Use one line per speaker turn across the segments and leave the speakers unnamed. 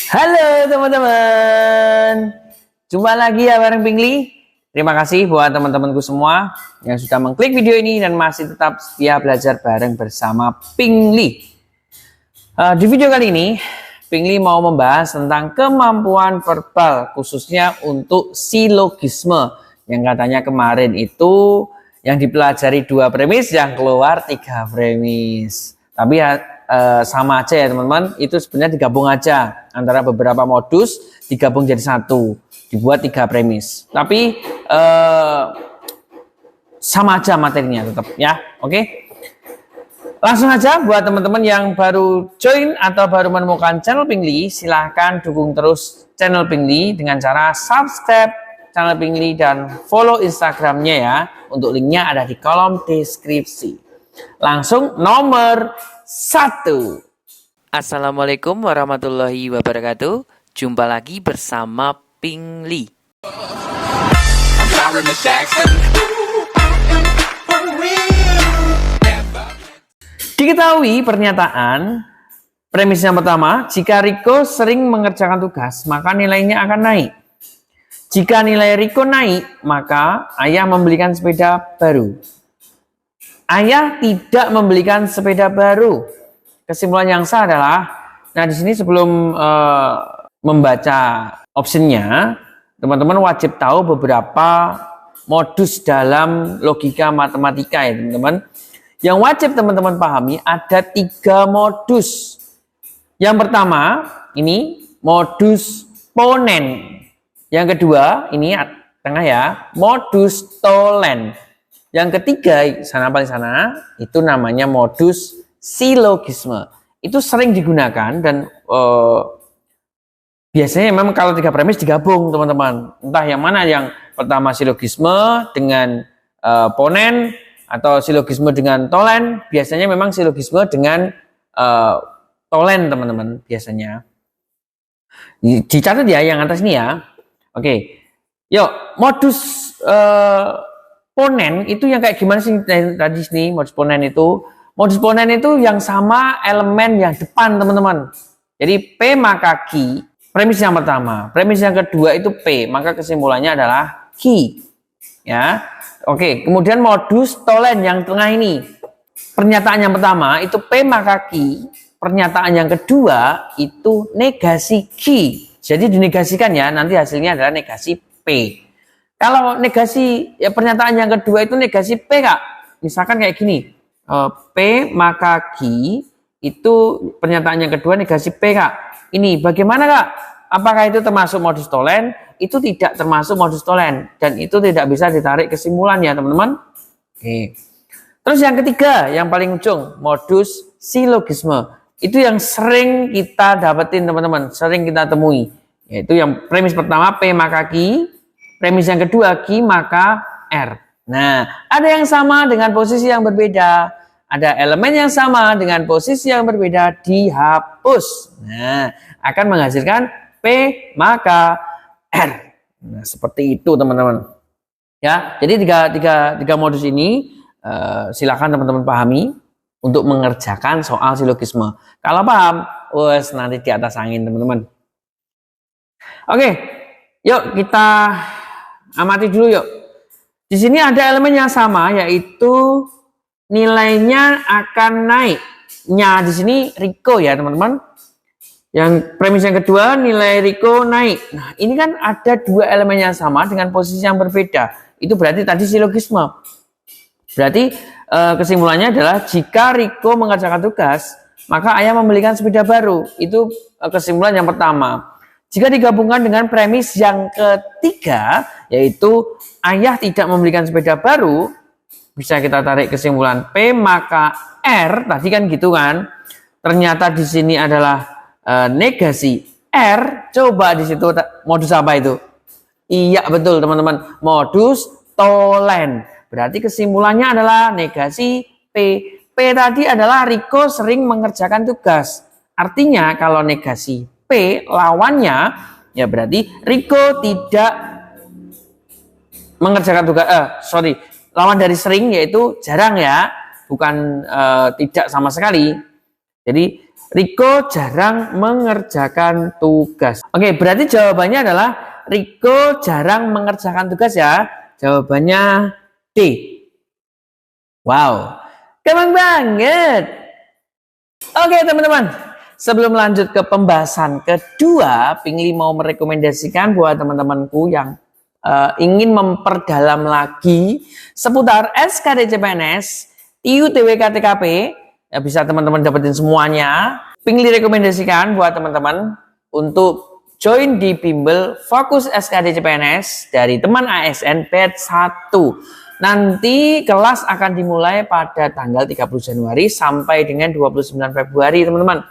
Halo teman-teman, jumpa lagi ya bareng Pingli. Terima kasih buat teman-temanku semua yang sudah mengklik video ini dan masih tetap setia belajar bareng bersama Pingli. Di video kali ini, Pingli mau membahas tentang kemampuan verbal, khususnya untuk silogisme yang katanya kemarin itu yang dipelajari 2 premis, yang keluar 3 premis. Tapi sama aja ya teman-teman, itu sebenarnya digabung aja antara beberapa modus, digabung jadi satu, dibuat 3 premis. Tapi sama aja materinya tetap ya. Oke, langsung aja buat teman-teman yang baru join atau baru menemukan channel Pingli, silahkan dukung terus channel Pingli dengan cara subscribe channel Pingli dan follow Instagramnya ya. Untuk linknya ada di kolom deskripsi. Langsung nomor 1.
Assalamualaikum warahmatullahi wabarakatuh. Jumpa lagi bersama Pingli.
Diketahui pernyataan premis yang pertama, jika Riko sering mengerjakan tugas, maka nilainya akan naik. Jika nilai Riko naik, maka ayah membelikan sepeda baru. Ayah tidak membelikan sepeda baru. Kesimpulan yang sah adalah, nah di sini sebelum membaca optionnya, teman-teman wajib tahu beberapa modus dalam logika matematika ya teman-teman. Yang wajib teman-teman pahami ada 3 modus. Yang pertama ini modus ponen. Yang kedua ini tengah ya, modus tolen. Yang ketiga paling sana itu namanya modus silogisme. Itu sering digunakan dan biasanya memang kalau 3 premis digabung teman-teman. Entah yang mana yang pertama silogisme dengan ponen atau silogisme dengan tolen. Biasanya memang silogisme dengan tolen teman-teman biasanya. Dicatat ya yang atas ini ya. Oke, yuk modus ponen itu yang kayak gimana sih tadi sini modus ponen itu? Modus ponen itu yang sama elemen yang depan teman-teman. Jadi P maka Q, premis yang pertama. Premis yang kedua itu P, maka kesimpulannya adalah Q. Ya, oke. Kemudian modus tolen yang tengah ini. Pernyataan yang pertama itu P maka Q. Pernyataan yang kedua itu negasi Q. Jadi dinegasikan ya, nanti hasilnya adalah negasi P. Kalau negasi ya pernyataan yang kedua itu negasi P Kak. Misalkan kayak gini, P maka Q itu pernyataan yang kedua negasi P Kak. Ini bagaimana Kak? Apakah itu termasuk modus tolen? Itu tidak termasuk modus tolen. Dan itu tidak bisa ditarik kesimpulan ya teman-teman. Oke. Terus yang ketiga, yang paling ujung, modus silogisme. Itu yang sering kita dapetin teman-teman, sering kita temui. Yaitu yang premis pertama P maka Q, premis yang kedua Q maka R. Nah, ada yang sama dengan posisi yang berbeda, ada elemen yang sama dengan posisi yang berbeda dihapus. Nah, akan menghasilkan P maka R. Nah, seperti itu teman-teman. Ya, jadi tiga modus ini silakan teman-teman pahami untuk mengerjakan soal silogisme. Kalau paham, wes nanti di atas angin teman-teman. Oke, yuk kita amati dulu yuk. Di sini ada elemen yang sama yaitu nilainya akan naik. Nya di sini Riko ya teman-teman. Yang premis yang kedua nilai Riko naik. Nah ini kan ada 2 elemen yang sama dengan posisi yang berbeda. Itu berarti tadi silogisme. Berarti kesimpulannya adalah jika Riko mengerjakan tugas, maka ayah membelikan sepeda baru. Itu kesimpulan yang pertama. Jika digabungkan dengan premis yang ketiga, yaitu ayah tidak membelikan sepeda baru, bisa kita tarik kesimpulan P maka R. Tadi kan gitu kan. Ternyata di sini adalah negasi R. Coba di situ modus apa itu? Iya betul teman-teman, modus tolen. Berarti kesimpulannya adalah negasi P. P tadi adalah Riko sering mengerjakan tugas. Artinya kalau negasi P lawannya ya berarti Riko tidak mengerjakan tugas. Lawan dari sering yaitu jarang ya, bukan tidak sama sekali. Jadi Riko jarang mengerjakan tugas. Oke, berarti jawabannya adalah Riko jarang mengerjakan tugas ya. Jawabannya D. Wow, gampang banget. Oke teman-teman, sebelum lanjut ke pembahasan kedua, Pingli mau merekomendasikan buat teman-temanku yang ingin memperdalam lagi seputar SKD CPNS, TIU, TWK, TKP, ya bisa teman-teman dapetin semuanya. Pingli rekomendasikan buat teman-teman untuk join di bimbel Fokus SKD CPNS dari teman ASN batch 1. Nanti kelas akan dimulai pada tanggal 30 Januari sampai dengan 29 Februari, teman-teman.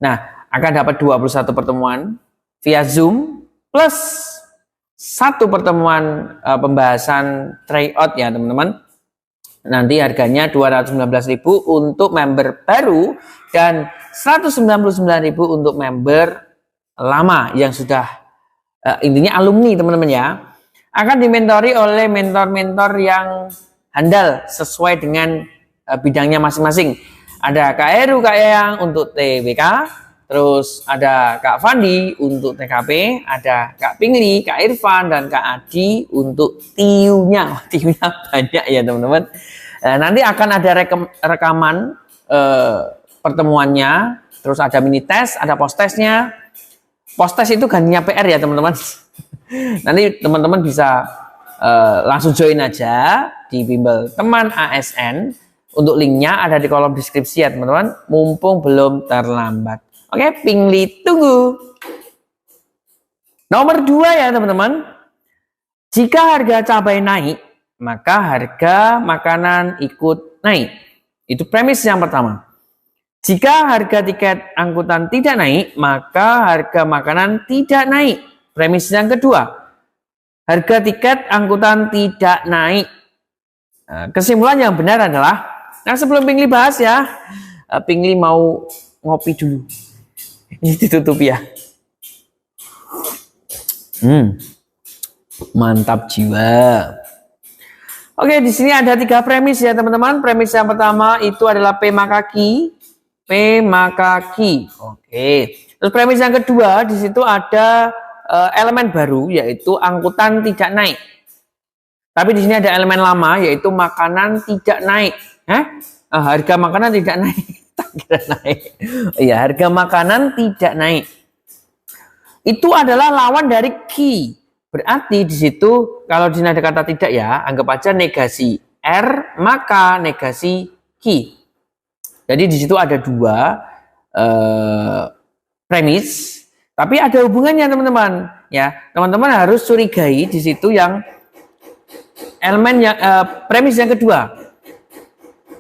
Nah, akan dapat 21 pertemuan via Zoom plus 1 pertemuan pembahasan tryout ya, teman-teman. Nanti harganya 219.000 untuk member baru dan 199.000 untuk member lama yang sudah intinya alumni, teman-teman ya. Akan dimentori oleh mentor-mentor yang handal sesuai dengan bidangnya masing-masing. Ada Kak Heru, Kak Yang untuk TWK, terus ada Kak Fandi untuk TKP, ada Kak Pingli, Kak Irfan, dan Kak Adi untuk TIU-nya. TIU-nya banyak ya teman-teman. Nanti akan ada rekaman pertemuannya, terus ada mini test, ada post testnya. Post test itu gantinya PR ya teman-teman. Nanti teman-teman bisa langsung join aja di bimbel teman ASN. Untuk linknya ada di kolom deskripsi ya teman-teman. Mumpung belum terlambat. Oke, Pingli tunggu. Nomor 2 ya teman-teman. Jika harga cabai naik, maka harga makanan ikut naik. Itu premis yang pertama. Jika harga tiket angkutan tidak naik, maka harga makanan tidak naik. Premis yang kedua, harga tiket angkutan tidak naik. Kesimpulan yang benar adalah, nah sebelum Pingli bahas ya, Pingli mau ngopi dulu. Ini ditutup ya. Mantap jiwa. Oke, di sini ada 3 premis ya teman-teman. Premis yang pertama itu adalah P maka Q. P maka Q. Oke. Terus premis yang kedua di situ ada elemen baru yaitu angkutan tidak naik. Tapi di sini ada elemen lama yaitu makanan tidak naik. Harga makanan tidak naik. Tak kira naik. Iya, harga makanan tidak naik. Itu adalah lawan dari Q. Berarti di situ kalau di sini ada kata tidak ya, anggap aja negasi R maka negasi Q. Jadi di situ ada 2 premis. Tapi ada hubungannya teman-teman, ya. Teman-teman harus curigai di situ yang elemen yang premis yang kedua.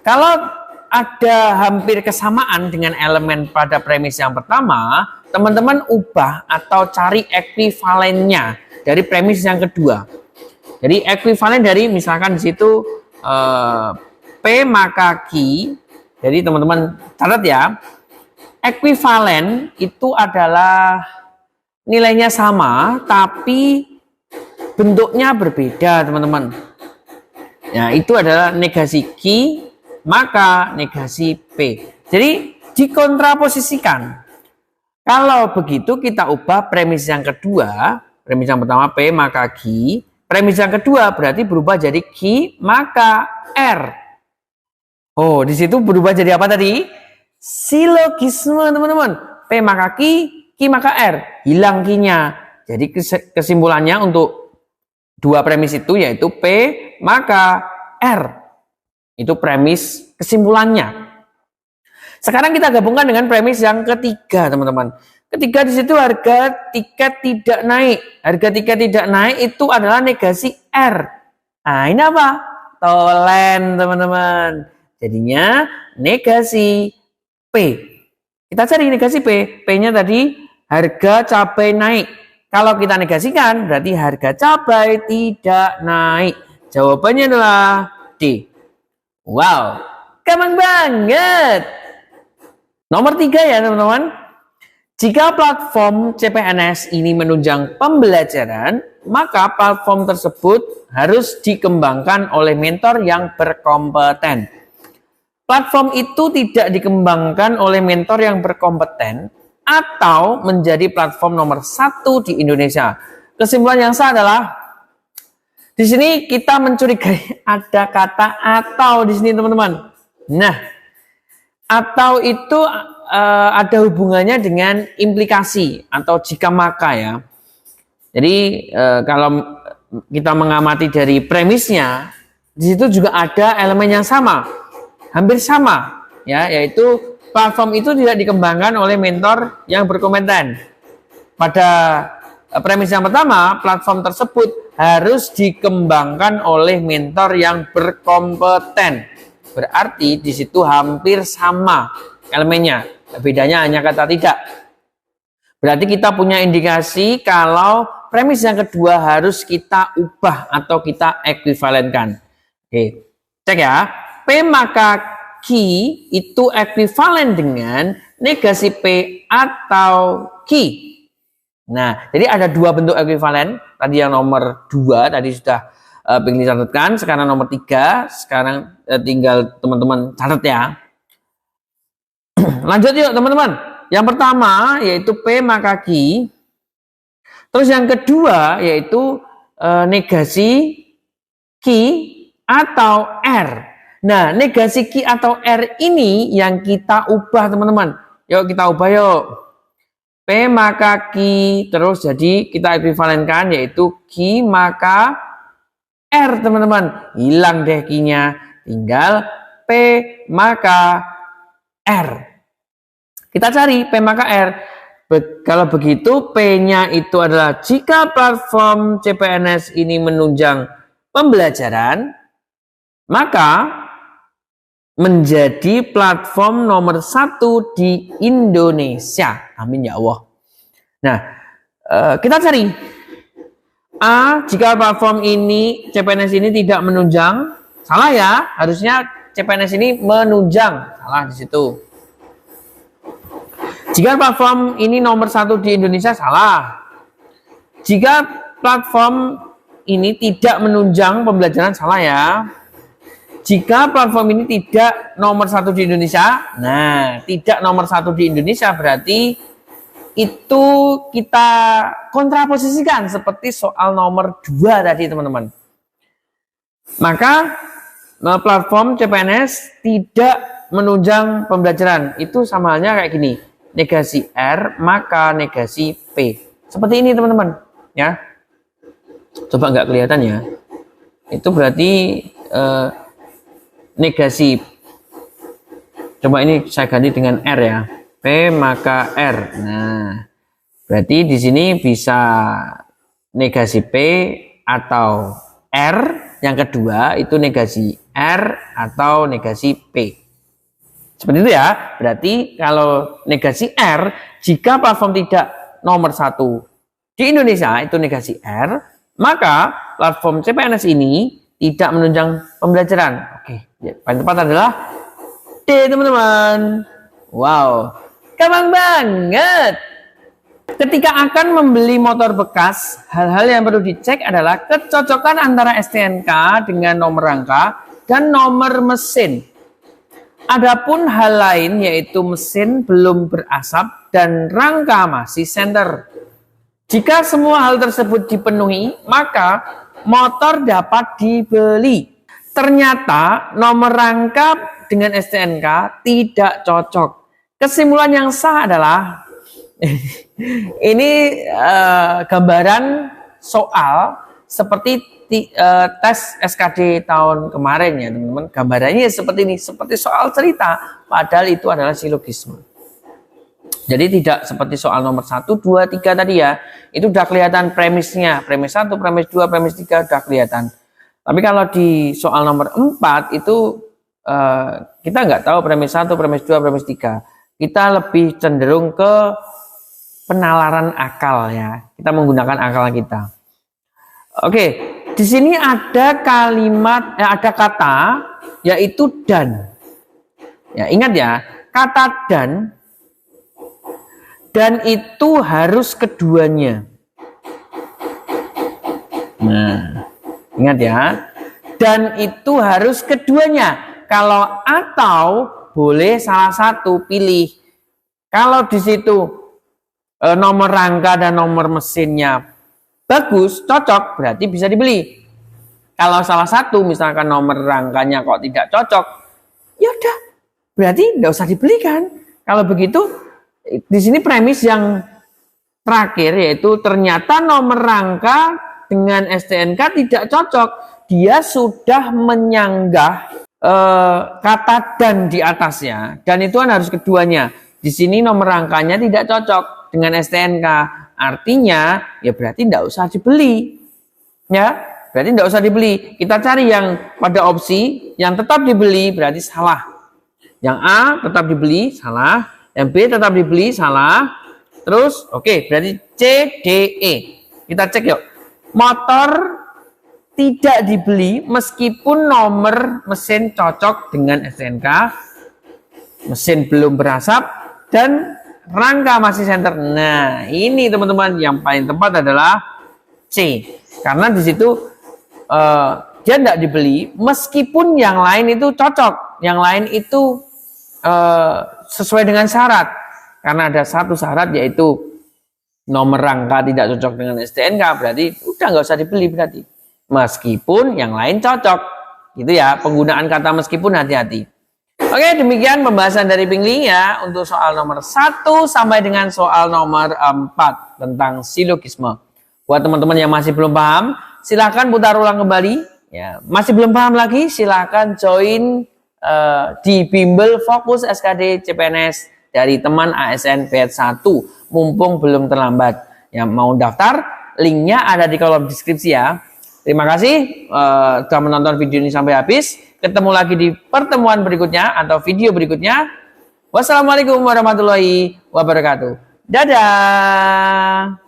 Kalau ada hampir kesamaan dengan elemen pada premis yang pertama, teman-teman ubah atau cari ekuivalennya dari premis yang kedua. Jadi ekuivalen dari misalkan di situ P maka Q. Jadi teman-teman catat ya. Ekuivalen itu adalah nilainya sama tapi bentuknya berbeda teman-teman. Ya, itu adalah negasi Q maka negasi P. Jadi dikontraposisikan. Kalau begitu kita ubah premis yang kedua. Premis yang pertama P maka Q. Premis yang kedua berarti berubah jadi Q maka R. Oh, di situ berubah jadi apa tadi? Silogisme teman-teman. P maka Q, Q maka R. Hilang Q-nya. Jadi kesimpulannya untuk 2 premis itu yaitu P maka R. Itu premis kesimpulannya. Sekarang kita gabungkan dengan premis yang ketiga teman-teman. Ketiga di situ harga tiket tidak naik. Harga tiket tidak naik itu adalah negasi R. Nah ini apa? Tolen teman-teman. Jadinya negasi P. Kita cari negasi P. P-nya tadi harga cabai naik. Kalau kita negasikan berarti harga cabai tidak naik. Jawabannya adalah D. Wow, gampang banget. Nomor 3 ya teman-teman. Jika platform CPNS ini menunjang pembelajaran, maka platform tersebut harus dikembangkan oleh mentor yang berkompeten. platform itu tidak dikembangkan oleh mentor yang berkompeten atau menjadi platform nomor 1 di Indonesia. Kesimpulan yang sah adalah di sini kita mencurigai ada kata atau di sini teman-teman. Nah, atau itu ada hubungannya dengan implikasi atau jika maka ya. Jadi kalau kita mengamati dari premisnya, di situ juga ada elemen yang sama, hampir sama, ya, yaitu platform itu tidak dikembangkan oleh mentor yang berkompeten. Pada premis yang pertama, platform tersebut harus dikembangkan oleh mentor yang berkompeten. Berarti di situ hampir sama elemennya, bedanya hanya kata tidak. Berarti kita punya indikasi kalau premis yang kedua harus kita ubah atau kita ekuivalenkan. Oke, cek ya. P maka Q itu ekuivalen dengan negasi P atau Q. Nah, jadi ada dua bentuk ekuivalen. Tadi yang nomor 2 tadi sudah Pinggli catatkan. Sekarang nomor 3. Sekarang tinggal teman-teman catat ya. Lanjut yuk teman-teman. Yang pertama yaitu P maka Q. Terus yang kedua yaitu negasi Q atau R. Nah, negasi Q atau R ini yang kita ubah teman-teman. Yuk kita ubah yuk. P maka Q terus jadi kita ekuivalenkan yaitu Q maka R teman-teman. Hilang deh Q-nya. Tinggal P maka R. Kita cari P maka R. Kalau begitu P-nya itu adalah jika platform CPNS ini menunjang pembelajaran, maka menjadi platform nomor 1 di Indonesia. Amin ya Allah. Nah, kita cari A, jika platform ini CPNS ini tidak menunjang, salah ya, harusnya CPNS ini menunjang, salah di situ. Jika platform ini nomor 1 di Indonesia, salah. Jika platform ini tidak menunjang pembelajaran, salah ya. Jika platform ini tidak nomor 1 di Indonesia, nah tidak nomor 1 di Indonesia berarti itu kita kontraposisikan seperti soal nomor 2 tadi teman-teman. Maka platform CPNS tidak menunjang pembelajaran, itu sama halnya kayak gini, negasi R maka negasi P. Seperti ini teman-teman ya. Coba nggak kelihatan ya. Itu berarti negasi, coba ini saya ganti dengan R ya, P maka R. Nah, berarti di sini bisa negasi P atau R. Yang kedua itu negasi R atau negasi P. Seperti itu ya. Berarti kalau negasi R, jika platform tidak nomor 1 di Indonesia itu negasi R, maka platform CPNS ini tidak menunjang pembelajaran. Oke, ya, paling tepat adalah D teman-teman. Wow, gampang banget. Ketika akan membeli motor bekas, hal-hal yang perlu dicek adalah kecocokan antara STNK dengan nomor rangka dan nomor mesin. Adapun hal lain yaitu mesin belum berasap dan rangka masih senter. Jika semua hal tersebut dipenuhi, maka motor dapat dibeli. Ternyata nomor rangka dengan STNK tidak cocok. Kesimpulan yang sah adalah ini gambaran soal seperti tes SKD tahun kemarin ya teman-teman. Gambarannya seperti ini, seperti soal cerita, padahal itu adalah silogisme. Jadi tidak seperti soal nomor 1, 2, 3 tadi ya. Itu udah kelihatan premisnya. Premis 1, premis 2, premis 3 udah kelihatan. Tapi kalau di soal nomor 4 itu kita nggak tahu premis 1, premis 2, premis 3. Kita lebih cenderung ke penalaran akal ya. Kita menggunakan akal kita. Oke, di sini ada kalimat, ada kata yaitu dan. Ya, ingat ya, kata dan itu harus keduanya. Nah, ingat ya. Dan itu harus keduanya. Kalau atau boleh salah satu pilih. Kalau di situ nomor rangka dan nomor mesinnya bagus, cocok, berarti bisa dibeli. Kalau salah satu misalkan nomor rangkanya kok tidak cocok, ya udah, berarti nggak usah dibelikan. Kalau begitu, di sini premis yang terakhir yaitu ternyata nomor rangka dengan STNK tidak cocok. Dia sudah menyanggah kata dan di atasnya, dan itu kan harus keduanya. Di sini nomor rangkanya tidak cocok dengan STNK, artinya ya berarti tidak usah dibeli, ya berarti tidak usah dibeli. Kita cari yang pada opsi yang tetap dibeli, berarti salah. Yang A tetap dibeli, salah. Yang B tetap dibeli, salah. Terus oke, berarti C, D, E. Kita cek yuk. Motor tidak dibeli meskipun nomor mesin cocok dengan STNK, mesin belum berasap, dan rangka masih senter. Nah, ini teman-teman yang paling tepat adalah C, karena di situ dia tidak dibeli meskipun yang lain itu cocok, yang lain itu sesuai dengan syarat. Karena ada satu syarat yaitu nomor rangka tidak cocok dengan STNK, berarti udah nggak usah dibeli berarti. Meskipun yang lain cocok, gitu ya. Penggunaan kata meskipun hati-hati. Oke, demikian pembahasan dari Pingli ya untuk soal nomor 1 sampai dengan soal nomor 4 tentang silogisme. Buat teman-teman yang masih belum paham, silahkan putar ulang kembali. Ya, masih belum paham lagi, silahkan join di Bimbel Fokus SKD CPNS dari teman ASN batch 1. Mumpung belum terlambat. Yang mau daftar, linknya ada di kolom deskripsi ya. Terima kasih sudah menonton video ini sampai habis. Ketemu lagi di pertemuan berikutnya atau video berikutnya. Wassalamualaikum warahmatullahi wabarakatuh. Dadah.